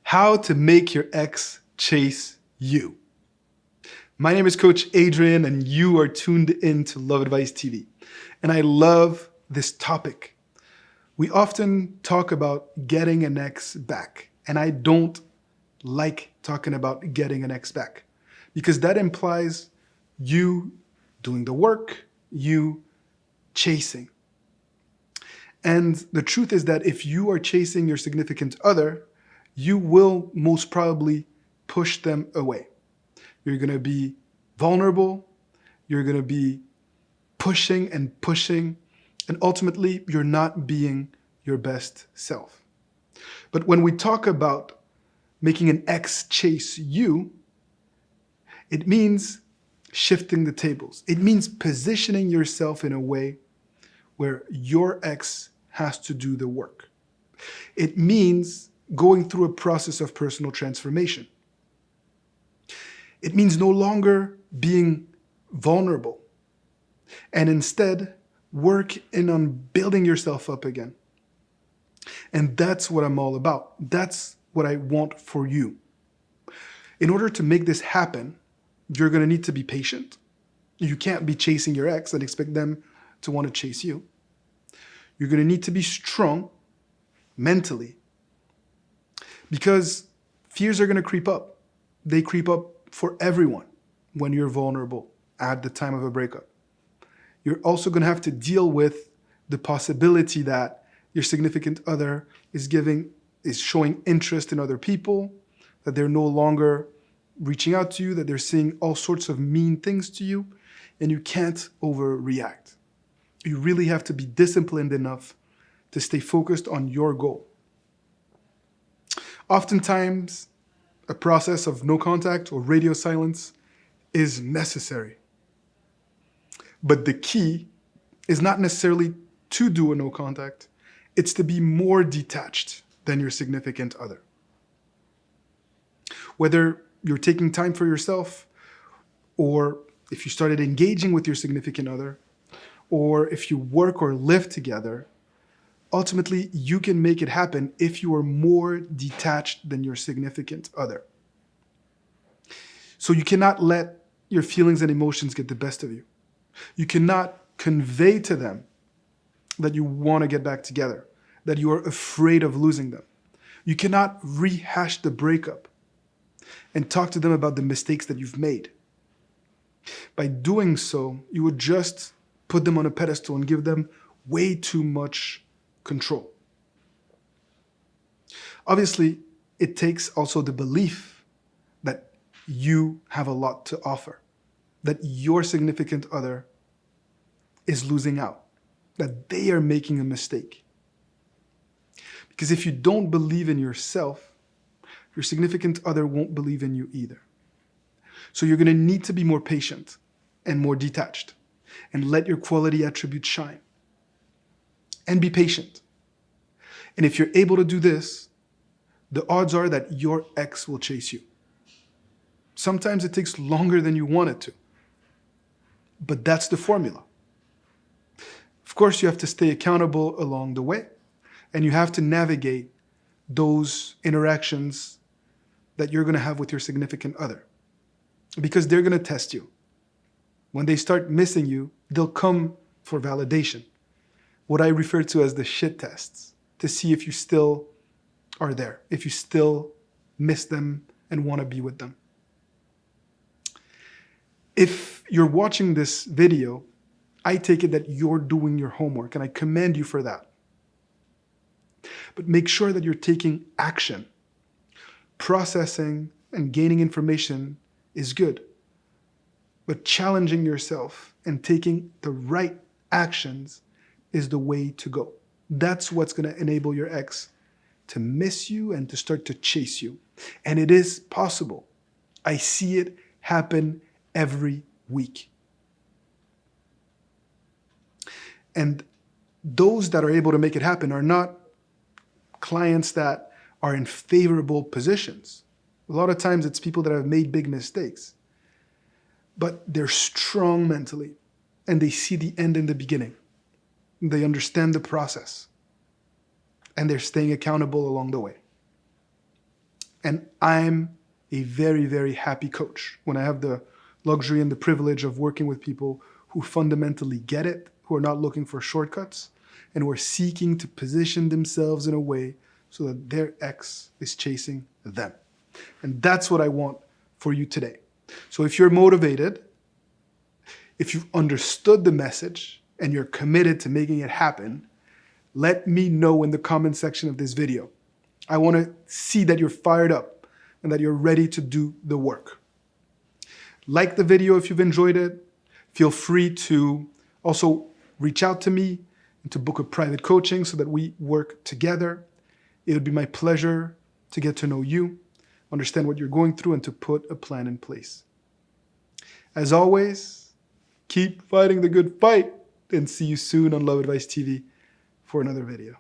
How to make your ex chase you. My name is Coach Adrian, and you are tuned in to Love Advice TV. And I love this topic. We often talk about getting an ex back, and I don't like talking about getting an ex back because that implies you doing the work, you chasing. And the truth is that if you are chasing your significant other, you will most probably push them away. You're going to be vulnerable. You're going to be pushing, and ultimately, you're not being your best self. But when we talk about making an ex chase you, it means shifting the tables. It means positioning yourself in a way where your ex has to do the work. It means going through a process of personal transformation. It means no longer being vulnerable and instead work in on building yourself up again. And that's what I'm all about. That's what I want for you. In order to make this happen, you're going to need to be patient. You can't be chasing your ex and expect them to want to chase you. You're going to need to be strong mentally because fears are going to creep up. They creep up for everyone when you're vulnerable at the time of a breakup. You're also going to have to deal with the possibility that your significant other is showing interest in other people, that they're no longer reaching out to you, that they're saying all sorts of mean things to you, and you can't overreact. You really have to be disciplined enough to stay focused on your goal. Oftentimes, a process of no contact or radio silence is necessary. But the key is not necessarily to do a no contact. It's to be more detached than your significant other. Whether you're taking time for yourself, or if you started engaging with your significant other, or if you work or live together, ultimately you can make it happen if you are more detached than your significant other. So you cannot let your feelings and emotions get the best of you. You cannot convey to them that you want to get back together, that you are afraid of losing them. You cannot rehash the breakup and talk to them about the mistakes that you've made. By doing so, you would just put them on a pedestal and give them way too much control. Obviously, it takes also the belief that you have a lot to offer, that your significant other is losing out, that they are making a mistake. Because if you don't believe in yourself, your significant other won't believe in you either. So you're going to need to be more patient and more detached and let your quality attributes shine. And be patient. And if you're able to do this, the odds are that your ex will chase you. Sometimes it takes longer than you want it to. But that's the formula. Of course, you have to stay accountable along the way. And you have to navigate those interactions that you're going to have with your significant other. Because they're going to test you. When they start missing you, they'll come for validation. What I refer to as the shit tests, to see if you still are there, if you still miss them and want to be with them. If you're watching this video, I take it that you're doing your homework, and I commend you for that. But make sure that you're taking action. Processing and gaining information is good. But challenging yourself and taking the right actions is the way to go. That's what's going to enable your ex to miss you and to start to chase you. And it is possible. I see it happen every week. And those that are able to make it happen are not clients that are in favorable positions. A lot of times it's people that have made big mistakes. But they're strong mentally, and they see the end in the beginning. They understand the process, and they're staying accountable along the way. And I'm a very, very happy coach when I have the luxury and the privilege of working with people who fundamentally get it, who are not looking for shortcuts, and who are seeking to position themselves in a way so that their ex is chasing them. And that's what I want for you today. So if you're motivated, if you've understood the message and you're committed to making it happen, let me know in the comment section of this video. I want to see that you're fired up and that you're ready to do the work. Like the video if you've enjoyed it. Feel free to also reach out to me and to book a private coaching so that we work together. It would be my pleasure to get to know you, understand what you're going through, and to put a plan in place. As always, keep fighting the good fight, and see you soon on Love Advice TV for another video.